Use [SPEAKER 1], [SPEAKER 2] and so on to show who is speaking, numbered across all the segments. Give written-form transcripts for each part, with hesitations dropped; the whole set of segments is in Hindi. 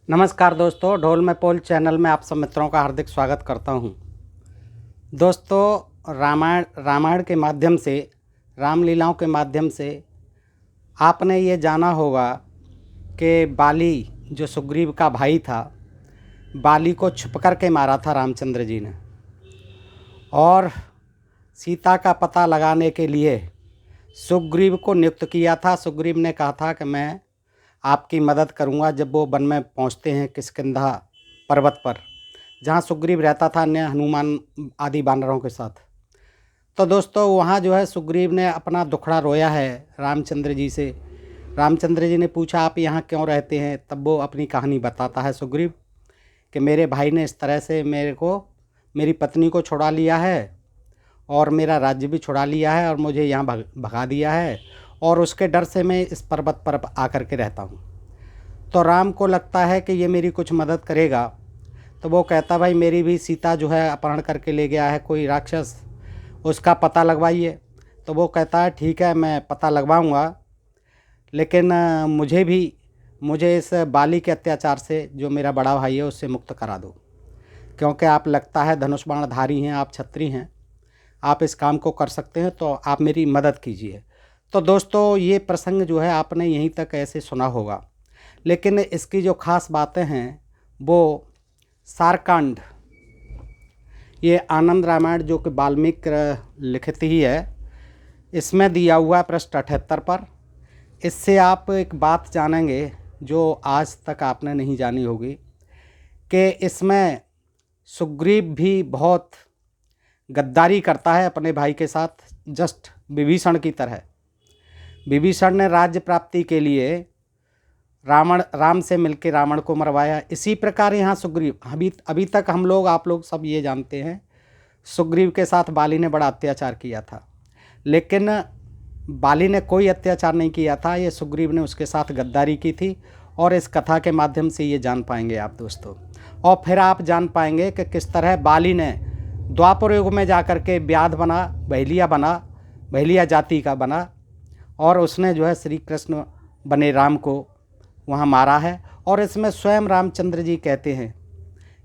[SPEAKER 1] नमस्कार दोस्तों, ढोल में पोल चैनल में आप सब मित्रों का हार्दिक स्वागत करता हूं। दोस्तों, रामायण के माध्यम से, रामलीलाओं के माध्यम से आपने ये जाना होगा कि बाली जो सुग्रीव का भाई था, बाली को छुप कर के मारा था रामचंद्र जी ने। और सीता का पता लगाने के लिए सुग्रीव को नियुक्त किया था। सुग्रीव ने कहा था कि मैं आपकी मदद करूंगा जब वो वन में पहुंचते हैं किष्किंधा पर्वत पर, जहां सुग्रीव रहता था अन्य हनुमान आदि वानरों के साथ। तो दोस्तों, वहां जो है सुग्रीव ने अपना दुखड़ा रोया है रामचंद्र जी से। रामचंद्र जी ने पूछा, आप यहाँ क्यों रहते हैं? तब वो अपनी कहानी बताता है सुग्रीव कि मेरे भाई ने इस तरह से मेरी पत्नी को छुड़ा लिया है और मेरा राज्य भी छुड़ा लिया है और मुझे यहाँ भगा दिया है, और उसके डर से मैं इस पर्वत पर आकर के रहता हूँ। तो राम को लगता है कि ये मेरी कुछ मदद करेगा। तो वो कहता, भाई मेरी भी सीता जो है अपहरण करके ले गया है कोई राक्षस, उसका पता लगवाइए। तो वो कहता है ठीक है, मैं पता लगवाऊंगा, लेकिन मुझे इस बाली के अत्याचार से, जो मेरा बड़ा भाई है, उससे मुक्त करा दो, क्योंकि आप लगता है धनुष बाणधारी हैं, आप छत्री हैं, आप इस काम को कर सकते हैं, तो आप मेरी मदद कीजिए। तो दोस्तों, ये प्रसंग जो है आपने यहीं तक ऐसे सुना होगा, लेकिन इसकी जो खास बातें हैं वो सारकांड, ये आनंद रामायण जो कि वाल्मीकि लिखित ही है, इसमें दिया हुआ है पृष्ठ 78 पर। इससे आप एक बात जानेंगे जो आज तक आपने नहीं जानी होगी, कि इसमें सुग्रीव भी बहुत गद्दारी करता है अपने भाई के साथ, जस्ट विभीषण की तरह। विभीषण ने राज्य प्राप्ति के लिए राम से मिलकर रावण को मरवाया। इसी प्रकार यहाँ सुग्रीव, अभी तक आप लोग सब ये जानते हैं, सुग्रीव के साथ बाली ने बड़ा अत्याचार किया था, लेकिन बाली ने कोई अत्याचार नहीं किया था, ये सुग्रीव ने उसके साथ गद्दारी की थी। और इस कथा के माध्यम से ये जान पाएंगे आप दोस्तों। और फिर आप जान पाएंगे कि किस तरह बाली ने द्वापर युग में जाकर के व्याध बना, बहेलिया जाति का बना, और उसने जो है श्री कृष्ण बने राम को वहाँ मारा है। और इसमें स्वयं रामचंद्र जी कहते हैं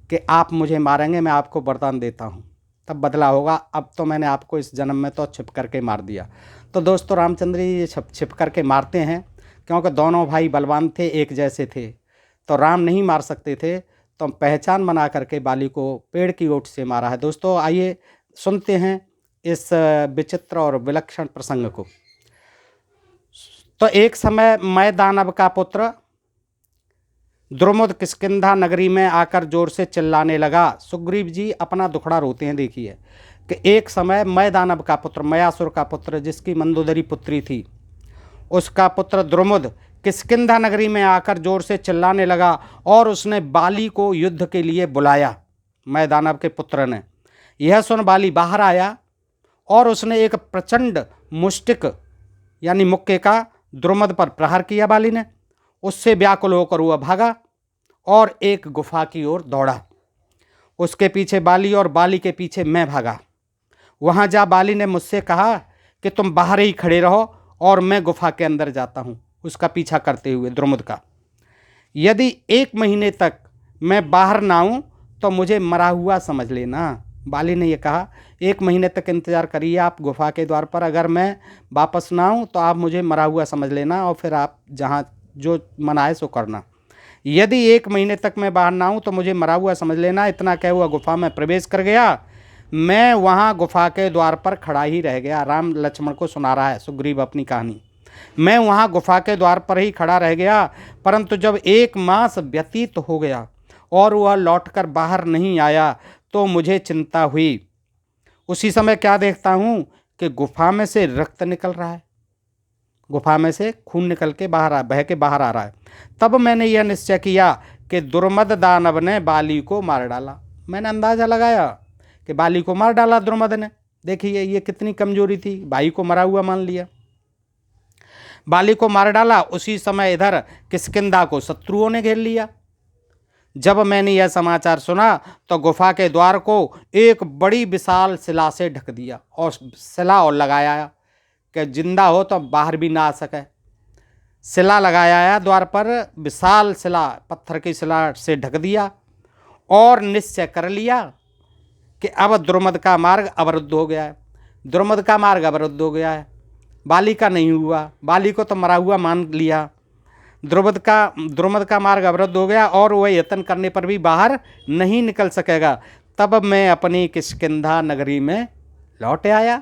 [SPEAKER 1] कि आप मुझे मारेंगे, मैं आपको वरदान देता हूँ, तब बदला होगा। अब तो मैंने आपको इस जन्म में तो छिप करके मार दिया। तो दोस्तों, रामचंद्र जी छिप करके मारते हैं, क्योंकि दोनों भाई बलवान थे, एक जैसे थे, तो राम नहीं मार सकते थे, तो पहचान बना करके बाली को पेड़ की ओट से मारा है। दोस्तों, आइए सुनते हैं इस विचित्र और विलक्षण प्रसंग को। तो एक समय मैं दानव का पुत्र द्रुमद किष्किंधा नगरी में आकर जोर से चिल्लाने लगा। सुग्रीव जी अपना दुखड़ा रोते हैं, देखिए कि एक समय मैं दानव का पुत्र, मयासुर का पुत्र, जिसकी मंदोदरी पुत्री थी, उसका पुत्र द्रुमद किष्किंधा नगरी में आकर जोर से चिल्लाने लगा, और उसने बाली को युद्ध के लिए बुलाया। मैं दानव के पुत्र ने यह सुन बाली बाहर आया, और उसने एक प्रचंड मुष्टिक यानी मुक्के का द्रुमद पर प्रहार किया। बाली ने उससे व्याकुल होकर हुआ भागा और एक गुफा की ओर दौड़ा। उसके पीछे बाली और बाली के पीछे मैं भागा। वहां जा बाली ने मुझसे कहा कि तुम बाहर ही खड़े रहो और मैं गुफा के अंदर जाता हूं, उसका पीछा करते हुए द्रुमद का। यदि 1 महीने तक मैं बाहर ना आऊं तो मुझे मरा हुआ समझ लेना। बाली ने यह कहा, 1 महीने तक इंतजार करिए आप गुफा के द्वार पर, अगर मैं वापस ना आऊं तो आप मुझे मरा हुआ समझ लेना, और फिर आप जहां जो मन आए सो करना। यदि 1 महीने तक मैं बाहर ना आऊं तो मुझे मरा हुआ समझ लेना। इतना कह हुआ गुफा में प्रवेश कर गया। मैं वहां गुफा के द्वार पर खड़ा ही रह गया। राम लक्ष्मण को सुना रहा है सुग्रीव अपनी कहानी। मैं वहां गुफा के द्वार पर ही खड़ा रह गया, परंतु जब 1 मास व्यतीत हो गया और वह लौटकर बाहर नहीं आया तो मुझे चिंता हुई। उसी समय क्या देखता हूं कि गुफा में से रक्त निकल रहा है, गुफा में से खून निकल के बह के बाहर आ रहा है। तब मैंने यह निश्चय किया कि दुर्मद दानव ने बाली को मार डाला। मैंने अंदाजा लगाया कि बाली को मार डाला दुर्मद ने। देखिए ये कितनी कमजोरी थी, भाई को मरा हुआ मान लिया, बाली को मार डाला। उसी समय इधर किष्किंधा को शत्रुओं ने घेर लिया। जब मैंने यह समाचार सुना तो गुफा के द्वार को एक बड़ी विशाल शिला से ढक दिया, और शिला और लगाया कि जिंदा हो तो बाहर भी ना आ सके। शिला लगाया आया द्वार पर, विशाल शिला, पत्थर की शिला से ढक दिया और निश्चय कर लिया कि अब द्रुमद का मार्ग अवरुद्ध हो गया है। द्रुमद का मार्ग अवरुद्ध हो गया है, बाली का नहीं हुआ, बाली को तो मरा हुआ मान लिया। द्रुमद का मार्ग अवरुद्ध हो गया और वह यत्न करने पर भी बाहर नहीं निकल सकेगा। तब मैं अपनी किष्किंधा नगरी में लौट आया।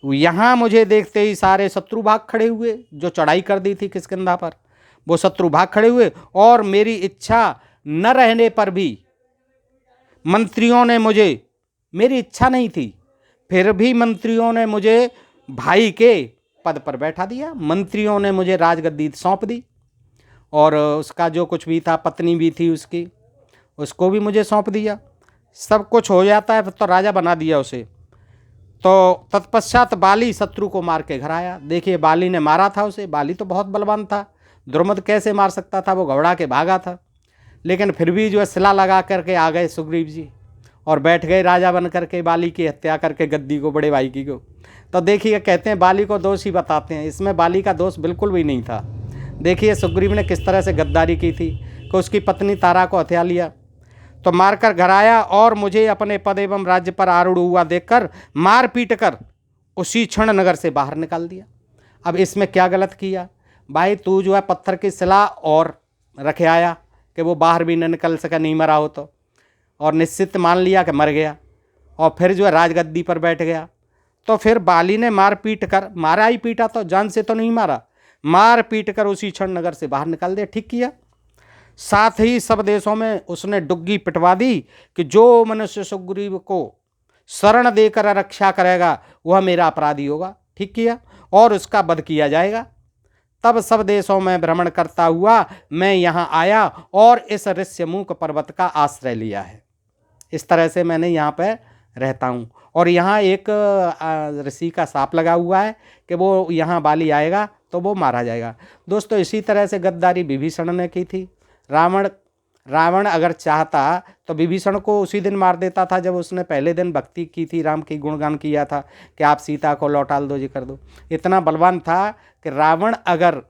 [SPEAKER 1] यहाँ मुझे देखते ही सारे शत्रु भाग खड़े हुए, जो चढ़ाई कर दी थी किष्किंधा पर, वो शत्रु भाग खड़े हुए। और मेरी इच्छा न रहने पर भी मंत्रियों ने मुझे, मेरी इच्छा नहीं थी, फिर भी मंत्रियों ने मुझे भाई के पद पर बैठा दिया। मंत्रियों ने मुझे राजगद्दी सौंप दी और उसका जो कुछ भी था, पत्नी भी थी उसकी, उसको भी मुझे सौंप दिया। सब कुछ हो जाता है तो राजा बना दिया उसे। तो तत्पश्चात बाली शत्रु को मार के घर आया। देखिए, बाली ने मारा था उसे। बाली तो बहुत बलवान था, द्रुमद कैसे मार सकता था, वो घबरा के भागा था। लेकिन फिर भी जो है शिला लगा करके आ गए सुग्रीव जी और बैठ गए राजा बन करके, बाली की हत्या करके गद्दी को, बड़े भाई की को। तो देखिए, कहते हैं बाली को दोष ही बताते हैं, इसमें बाली का दोष बिल्कुल भी नहीं था। देखिए सुग्रीव ने किस तरह से गद्दारी की थी कि उसकी पत्नी तारा को हत्या लिया, तो मारकर घर आया और मुझे अपने पद एवं राज्य पर आरूढ़ हुआ देखकर मार पीट कर उसी क्षण नगर से बाहर निकाल दिया। अब इसमें क्या गलत किया भाई? तू जो है पत्थर की शिला और रखे आया कि वो बाहर भी न निकल सका, नहीं मरा हो तो, और निश्चित मान लिया कि मर गया, और फिर जो है राजगद्दी पर बैठ गया। तो फिर बाली ने मार पीट कर, मारा ही पीटा, तो जान से तो नहीं मारा, मार पीट कर उसी क्षण नगर से बाहर निकाल दिया। ठीक किया। साथ ही सब देशों में उसने डुग्गी पिटवा दी कि जो मनुष्य सुग्रीव को शरण देकर रक्षा करेगा वह मेरा अपराधी होगा। ठीक किया। और उसका वध किया जाएगा। तब सब देशों में भ्रमण करता हुआ मैं यहाँ आया और इस ऋष्यमुख पर्वत का आश्रय लिया है। इस तरह से मैंने यहाँ पर रहता हूँ। और यहाँ एक ऋषि का शाप लगा हुआ है कि वो यहाँ बाली आएगा तो वो मारा जाएगा। दोस्तों, इसी तरह से गद्दारी विभीषण ने की थी। रावण अगर चाहता तो विभीषण को उसी दिन मार देता था जब उसने पहले दिन भक्ति की थी, राम की गुणगान किया था कि आप सीता को लौटा दो, जी कर दो। इतना बलवान था कि रावण अगर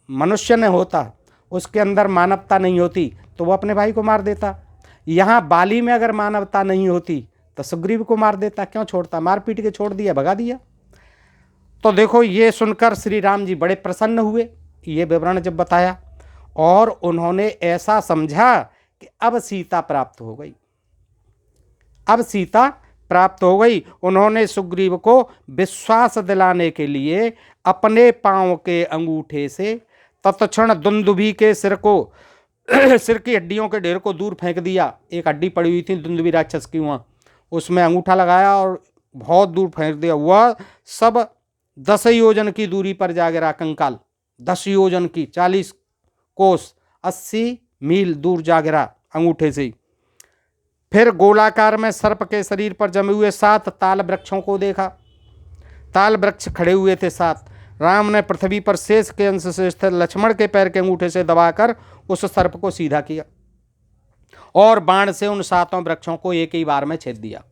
[SPEAKER 1] मनुष्य न होता, उसके अंदर मानवता नहीं होती, तो वो अपने भाई को मार देता। यहाँ बाली में अगर मानवता नहीं होती तो सुग्रीव को मार देता, क्यों छोड़ता? मार पीट के छोड़ दिया, भगा दिया। तो देखो, ये सुनकर श्री राम जी बड़े प्रसन्न हुए, ये विवरण जब बताया, और उन्होंने ऐसा समझा कि अब सीता प्राप्त हो गई, अब सीता प्राप्त हो गई। उन्होंने सुग्रीव को विश्वास दिलाने के लिए अपने पांव के अंगूठे से तत्क्षण दुंदुभी के सिर की हड्डियों के ढेर को दूर फेंक दिया। एक हड्डी पड़ी हुई थी दुंदुभी राक्षस की, वहाँ उसमें अंगूठा लगाया और बहुत दूर फेंक दिया। वह सब 10 योजन की दूरी पर जा गिरा कंकाल, 10 योजन की, 40 कोस, 80 मील दूर जा गिरा अंगूठे से। फिर गोलाकार में सर्प के शरीर पर जमे हुए 7 ताल वृक्षों को देखा। ताल वृक्ष खड़े हुए थे 7। राम ने पृथ्वी पर शेष के अंश से स्थित लक्ष्मण के पैर के अंगूठे से दबाकर उस सर्प को सीधा किया और बाण से उन 7 वृक्षों को एक ही बार में छेद दिया।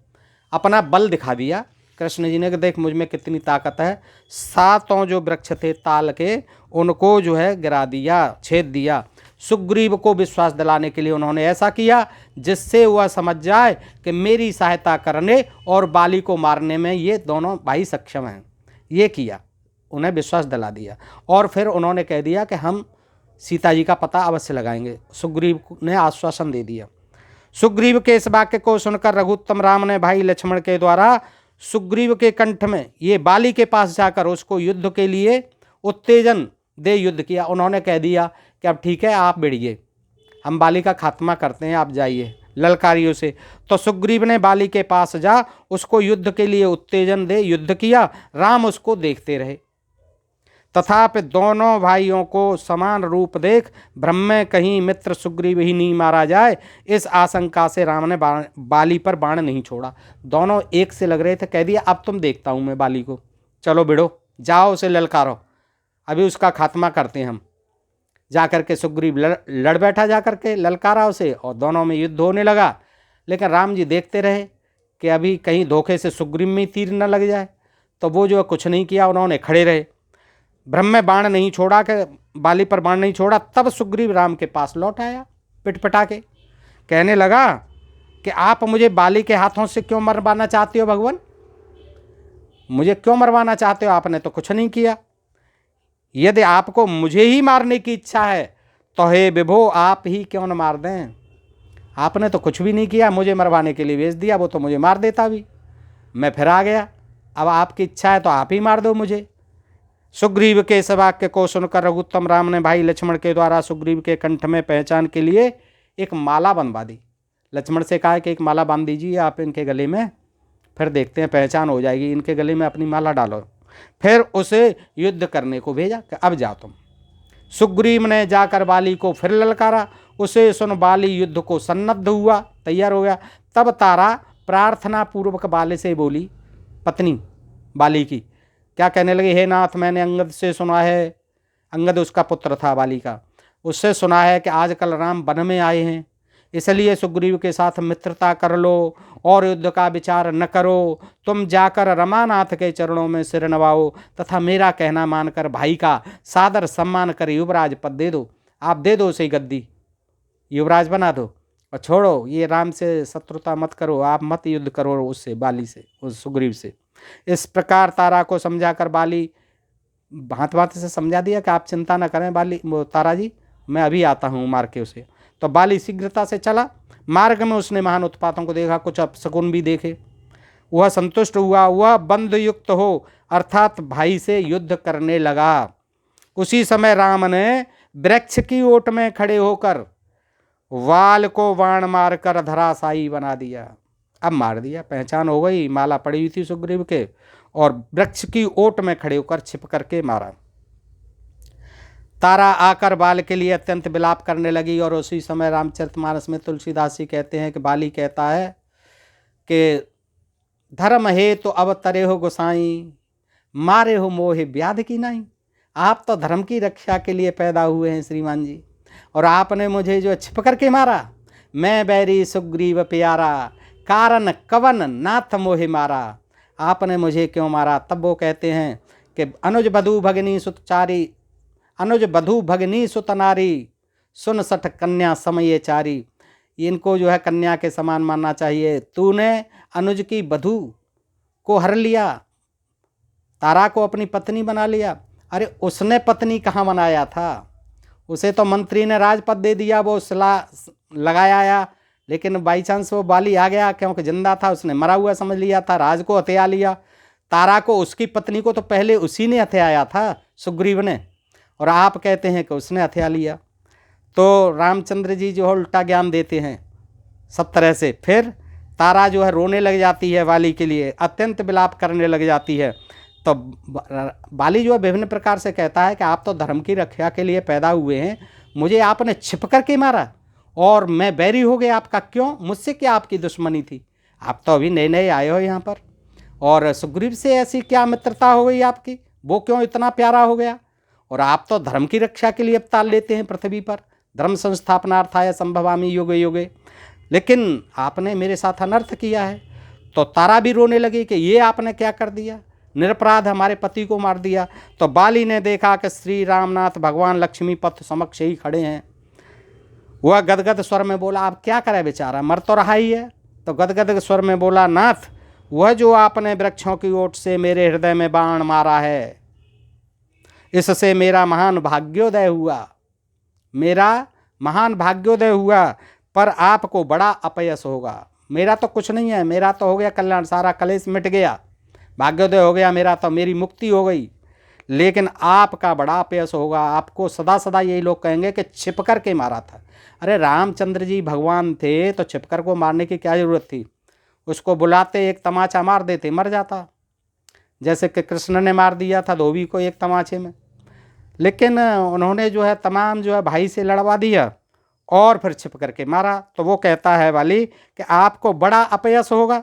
[SPEAKER 1] अपना बल दिखा दिया कृष्ण जी ने कि देख मुझ में कितनी ताकत है। 7 जो वृक्ष थे ताल के, उनको जो है गिरा दिया, छेद दिया। सुग्रीव को विश्वास दिलाने के लिए उन्होंने ऐसा किया जिससे वह समझ जाए कि मेरी सहायता करने और बाली को मारने में ये दोनों भाई सक्षम हैं। ये किया, उन्हें विश्वास दिला दिया। और फिर उन्होंने कह दिया कि हम सीता जी का पता अवश्य लगाएंगे। सुग्रीव ने आश्वासन दे दिया। सुग्रीव के इस वाक्य को सुनकर रघुत्तम राम ने भाई लक्ष्मण के द्वारा सुग्रीव के कंठ में ये बाली के पास जाकर उसको युद्ध के लिए उत्तेजन दे युद्ध किया। उन्होंने कह दिया कि अब ठीक है, आप बढ़िए, हम बाली का खात्मा करते हैं, आप जाइए, ललकारियों से। तो सुग्रीव ने बाली के पास जा उसको युद्ध के लिए उत्तेजन दे युद्ध किया। राम उसको देखते रहे। तथापि दोनों भाइयों को समान रूप देख भ्रम में कहीं मित्र सुग्रीव ही नहीं मारा जाए, इस आशंका से राम ने बाली पर बाण नहीं छोड़ा। दोनों एक से लग रहे थे। कह दिया अब तुम देखता हूँ मैं बाली को, चलो बिड़ो, जाओ उसे ललकारो, अभी उसका खात्मा करते हैं हम। जाकर के सुग्रीव लड़ बैठा, जाकर के ललकारा उसे और दोनों में युद्ध होने लगा। लेकिन राम जी देखते रहे कि अभी कहीं धोखे से सुग्रीव में तीर न लग जाए, तो वो जो कुछ नहीं किया, उन्होंने खड़े रहे। ब्रह्म में बाण नहीं छोड़ा, कि बाली पर बाण नहीं छोड़ा, तब सुग्रीव राम के पास लौट आया पिटपिटा के, कहने लगा कि आप मुझे बाली के हाथों से क्यों मरवाना चाहते हो भगवान, मुझे क्यों मरवाना चाहते हो, आपने तो कुछ नहीं किया। यदि आपको मुझे ही मारने की इच्छा है तो हे विभो आप ही क्यों न मार दें, आपने तो कुछ भी नहीं किया, मुझे मरवाने के लिए भेज दिया, वो तो मुझे मार देता भी, मैं फिर आ गया, अब आपकी इच्छा है तो आप ही मार दो मुझे। सुग्रीव के इस वाक्य को सुनकर रघुत्तम राम ने भाई लक्ष्मण के द्वारा सुग्रीव के कंठ में पहचान के लिए एक माला बंधवा दी। लक्ष्मण से कहा कि एक माला बांध दीजिए आप इनके गले में, फिर देखते हैं पहचान हो जाएगी, इनके गले में अपनी माला डालो। फिर उसे युद्ध करने को भेजा कि अब जाओ तुम। सुग्रीव ने जाकर बाली को फिर ललकारा, उसे सुन बाली युद्ध को सन्नद्ध हुआ, तैयार हो गया। तब तारा प्रार्थना पूर्वक बाली से बोली, पत्नी बाली की, क्या कहने लगे, हे नाथ मैंने अंगद से सुना है, अंगद उसका पुत्र था बाली का, उससे सुना है कि आजकल राम वन में आए हैं, इसलिए सुग्रीव के साथ मित्रता कर लो और युद्ध का विचार न करो। तुम जाकर रमानाथ के चरणों में सिर नवाओ तथा मेरा कहना मानकर भाई का सादर सम्मान कर युवराज पद दे दो, आप दे दो उसे गद्दी, युवराज बना दो, और छोड़ो ये राम से शत्रुता मत करो, आप मत युद्ध करो उससे, बाली से, उस सुग्रीव से। इस प्रकार तारा को समझाकर बाली भांत भांत से समझा दिया कि आप चिंता न करें बाली, तारा जी मैं अभी आता हूँ मार के उसे। तो बाली शीघ्रता से चला, मार्ग में उसने महान उत्पातों को देखा, कुछ अपशकुन भी देखे, वह संतुष्ट हुआ, वह बंध युक्त हो अर्थात भाई से युद्ध करने लगा। उसी समय राम ने वृक्ष की ओट में खड़े होकर वाल को बाण मारकर धराशायी बना दिया। अब मार दिया, पहचान हो गई, माला पड़ी हुई थी सुग्रीव के, और वृक्ष की ओट में खड़े होकर छिप करके मारा। तारा आकर बाल के लिए अत्यंत विलाप करने लगी, और उसी समय रामचरितमानस में तुलसीदास जी कहते हैं कि बाली कहता है कि धर्म है तो अब तरे हो गोसाई, मारे हो मोहे व्याध की नहीं। आप तो धर्म की रक्षा के लिए पैदा हुए हैं श्रीमान जी, और आपने मुझे जो छिप करके मारा, मैं बैरी सुग्रीव प्यारा, कारण कवन नाथ मोहे मारा, आपने मुझे क्यों मारा। तब वो कहते हैं कि अनुज बधू भगनी सुतचारी, अनुज बधू भगनी सुतनारी, सुन सठ कन्या समय चारी, इनको जो है कन्या के समान मानना चाहिए। तूने अनुज की बधू को हर लिया, तारा को अपनी पत्नी बना लिया। अरे उसने पत्नी कहाँ बनाया था, उसे तो मंत्री ने राजपद दे दिया, वो सिला लगाया आया, लेकिन बाई चांस वो बाली आ गया, क्योंकि जिंदा था, उसने मरा हुआ समझ लिया था, राज को हत्या लिया। तारा को, उसकी पत्नी को तो पहले उसी ने हत्याया था सुग्रीव ने, और आप कहते हैं कि उसने हत्या लिया। तो रामचंद्र जी जो है उल्टा ज्ञान देते हैं सब तरह से। फिर तारा जो है रोने लग जाती है बाली के लिए, अत्यंत विलाप करने लग जाती है। तो बाली जो है विभिन्न प्रकार से कहता है कि आप तो धर्म की रक्षा के लिए पैदा हुए हैं, मुझे आपने छिप करके मारा और मैं बैरी हो गया आपका, क्यों, मुझसे क्या आपकी दुश्मनी थी, आप तो अभी नए नए आए हो यहाँ पर, और सुग्रीव से ऐसी क्या मित्रता हो गई आपकी, वो क्यों इतना प्यारा हो गया, और आप तो धर्म की रक्षा के लिए अवतार लेते हैं पृथ्वी पर, धर्म संस्थापनार्थाय संभवामि युगे युगे, लेकिन आपने मेरे साथ अनर्थ किया है। तो तारा भी रोने लगी कि ये आपने क्या कर दिया, निरपराध हमारे पति को मार दिया। तो बाली ने देखा कि श्री रामनाथ भगवान लक्ष्मी पथ समक्ष ही खड़े हैं। वह गदगद स्वर में बोला, आप क्या करें बेचारा, मर तो रहा ही है। तो गदगद स्वर में बोला, नाथ वह जो आपने वृक्षों की ओट से मेरे हृदय में बाण मारा है, इससे मेरा महान भाग्योदय हुआ, मेरा महान भाग्योदय हुआ, पर आपको बड़ा अपयश होगा। मेरा तो कुछ नहीं है, मेरा तो हो गया कल्याण, सारा कलेश मिट गया, भाग्योदय हो गया मेरा, तो मेरी मुक्ति हो गई, लेकिन आपका बड़ा अपयश होगा। आपको सदा सदा यही लोग कहेंगे कि छिप कर के मारा था। अरे रामचंद्र जी भगवान थे तो छिपकर को मारने की क्या ज़रूरत थी, उसको बुलाते एक तमाचा मार देते, मर जाता, जैसे कि कृष्ण ने मार दिया था धोबी को एक तमाचे में। लेकिन उन्होंने जो है तमाम जो है भाई से लड़वा दिया और फिर छिप करके मारा। तो वो कहता है वाली कि आपको बड़ा अपयश होगा।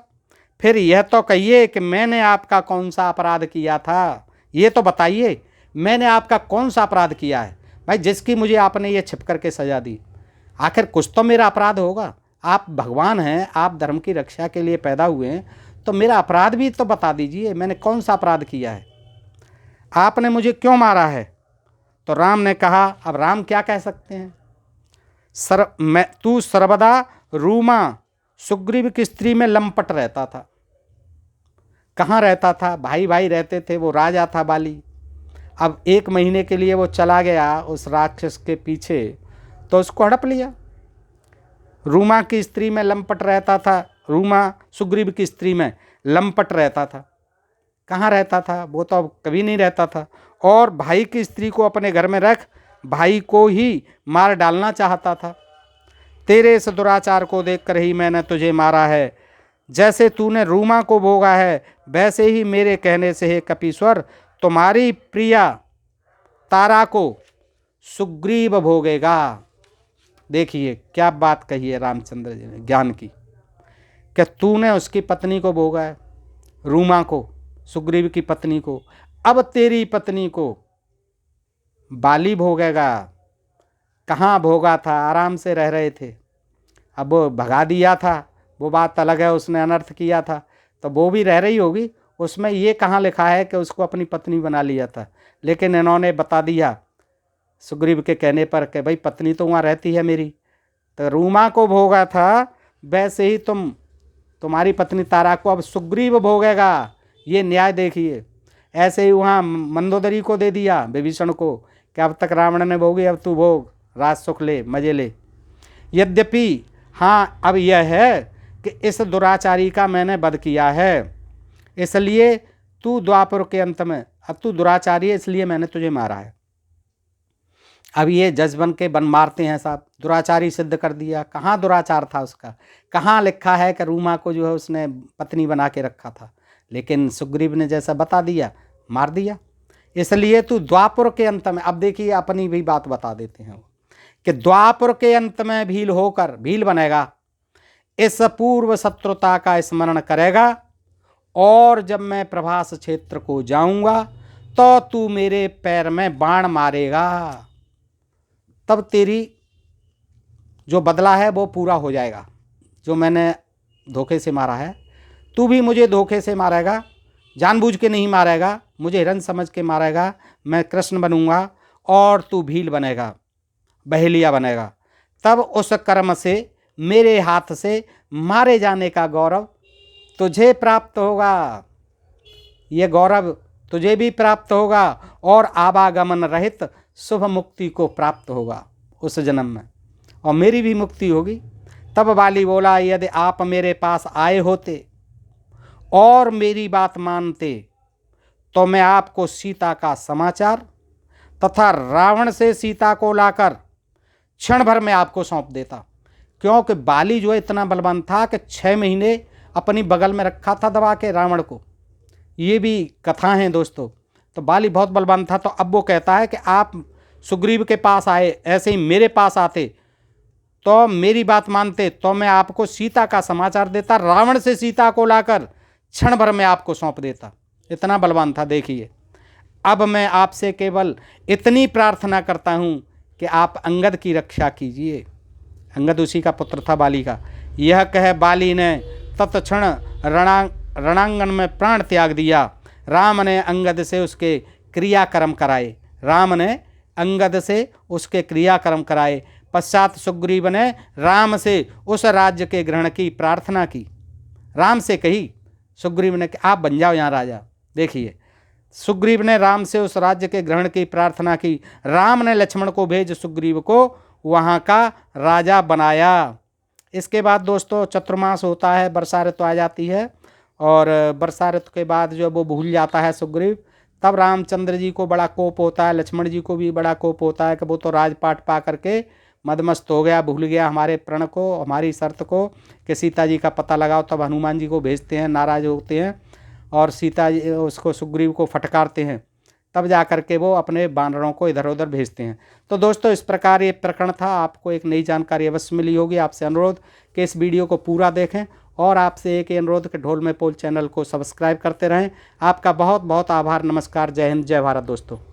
[SPEAKER 1] फिर यह तो कहिए कि मैंने आपका कौन सा अपराध किया था, ये तो बताइए, मैंने आपका कौन सा अपराध किया है भाई, जिसकी मुझे आपने ये छिप करके सजा दी। आखिर कुछ तो मेरा अपराध होगा, आप भगवान हैं, आप धर्म की रक्षा के लिए पैदा हुए हैं, तो मेरा अपराध भी तो बता दीजिए, मैंने कौन सा अपराध किया है। आपने मुझे क्यों मारा है? तो राम ने कहा, अब राम क्या कह सकते हैं, तू सर्वदा रूमा सुग्रीव की स्त्री में लंपट रहता था। कहाँ रहता था? भाई भाई रहते थे, वो राजा था बाली। अब 1 महीने के लिए वो चला गया उस राक्षस के पीछे, तो उसको हड़प लिया। रूमा की स्त्री में लंपट रहता था, रूमा सुग्रीव की स्त्री में लंपट रहता था। कहाँ रहता था? वो तो अब कभी नहीं रहता था। और भाई की स्त्री को अपने घर में रख भाई को ही मार डालना चाहता था। तेरे इस दुराचार को देखकर ही मैंने तुझे मारा है। जैसे तूने रूमा को भोगा है, वैसे ही मेरे कहने से हे कपीश्वर तुम्हारी प्रिया तारा को सुग्रीव भोगेगा। देखिए क्या बात कही है रामचंद्र जी ने ज्ञान की, कि तूने उसकी पत्नी को भोगा है, रूमा को, सुग्रीव की पत्नी को। अब तेरी पत्नी को बाली भोगेगा। कहाँ भोगा था? आराम से रह रहे थे। अब वो भगा दिया था, वो बात अलग है, उसने अनर्थ किया था, तो वो भी रह रही होगी। उसमें ये कहाँ लिखा है कि उसको अपनी पत्नी बना लिया था? लेकिन इन्होंने बता दिया सुग्रीव के कहने पर कि भाई पत्नी तो वहाँ रहती है मेरी। तो रूमा को भोगा था, वैसे ही तुम्हारी पत्नी तारा को अब सुग्रीव भोगेगा। ये न्याय देखिए। ऐसे ही वहाँ मंदोदरी को दे दिया, विभीषण को, कि अब तक रावण ने भोगी, अब तू भोग, राज सुख ले, मजे ले। यद्यपि हाँ, अब यह है कि इस दुराचारी का मैंने वध किया है, इसलिए तू द्वापर के अंत में, अब तू दुराचारी है इसलिए मैंने तुझे मारा है। अब ये जज बन के बन मारते हैं साहब, दुराचारी सिद्ध कर दिया। कहाँ दुराचार था उसका? कहाँ लिखा है कि रूमा को जो है उसने पत्नी बना के रखा था? लेकिन सुग्रीव ने जैसा बता दिया, मार दिया। इसलिए तू द्वापर के अंत में, अब देखिए अपनी भी बात बता देते हैं कि द्वापर के अंत में भील होकर, भील बनेगा, इस पूर्व शत्रुता का स्मरण करेगा, और जब मैं प्रभास क्षेत्र को जाऊंगा तो तू मेरे पैर में बाण मारेगा। तब तेरी जो बदला है वो पूरा हो जाएगा। जो मैंने धोखे से मारा है, तू भी मुझे धोखे से मारेगा, जानबूझ के नहीं मारेगा, मुझे हिरन समझ के मारेगा। मैं कृष्ण बनूंगा और तू भील बनेगा, बहेलिया बनेगा। तब उस कर्म से, मेरे हाथ से मारे जाने का गौरव तुझे प्राप्त होगा। ये गौरव तुझे भी प्राप्त होगा और आवागमन रहित शुभ मुक्ति को प्राप्त होगा उस जन्म में, और मेरी भी मुक्ति होगी। तब बाली बोला, यदि आप मेरे पास आए होते और मेरी बात मानते तो मैं आपको सीता का समाचार तथा रावण से सीता को लाकर क्षण भर में आपको सौंप देता। क्योंकि बाली जो है इतना बलवान था कि 6 महीने अपनी बगल में रखा था दबा के रावण को। ये भी कथा हैं दोस्तों। तो बाली बहुत बलवान था। तो अब वो कहता है कि आप सुग्रीव के पास आए, ऐसे ही मेरे पास आते तो मेरी बात मानते तो मैं आपको सीता का समाचार देता, रावण से सीता को लाकर क्षण भर में आपको सौंप देता। इतना बलवान था। देखिए, अब मैं आपसे केवल इतनी प्रार्थना करता हूँ कि आप अंगद की रक्षा कीजिए। अंगद उसी का पुत्र था बाली का। यह कह बाली ने तत्क्षण रणांगन में प्राण त्याग दिया। राम ने अंगद से उसके क्रियाकर्म कराए। राम ने अंगद से उसके क्रियाकर्म कराए। पश्चात सुग्रीव ने राम से उस राज्य के ग्रहण की प्रार्थना की। राम से कही, सुग्रीव ने कि आप बन जाओ यहाँ राजा। देखिए, सुग्रीव ने राम से उस राज्य के ग्रहण की प्रार्थना की। राम ने लक्ष्मण को भेज सुग्रीव को वहाँ का राजा बनाया। इसके बाद दोस्तों चतुर्मास होता है, वर्षा ऋतु आ जाती है, और वर्षा ऋतु के बाद जो वो भूल जाता है सुग्रीव। तब रामचंद्र जी को बड़ा कोप होता है, लक्ष्मण जी को भी बड़ा कोप होता है कि वो तो राजपाट पा करके मदमस्त हो गया, भूल गया हमारे प्रण को, हमारी शर्त को कि सीता जी का पता लगाओ। तब हनुमान जी को भेजते हैं, नाराज होते हैं और सीता जी उसको सुग्रीव को फटकारते हैं। तब जा कर के वो अपने बानरों को इधर उधर भेजते हैं। तो दोस्तों इस प्रकार ये प्रकरण था। आपको एक नई जानकारी अवश्य मिली होगी। आपसे अनुरोध कि इस वीडियो को पूरा देखें, और आपसे एक अनुरोध कि ढोल में पोल चैनल को सब्सक्राइब करते रहें। आपका बहुत बहुत आभार। नमस्कार। जय हिंद, जय भारत दोस्तों।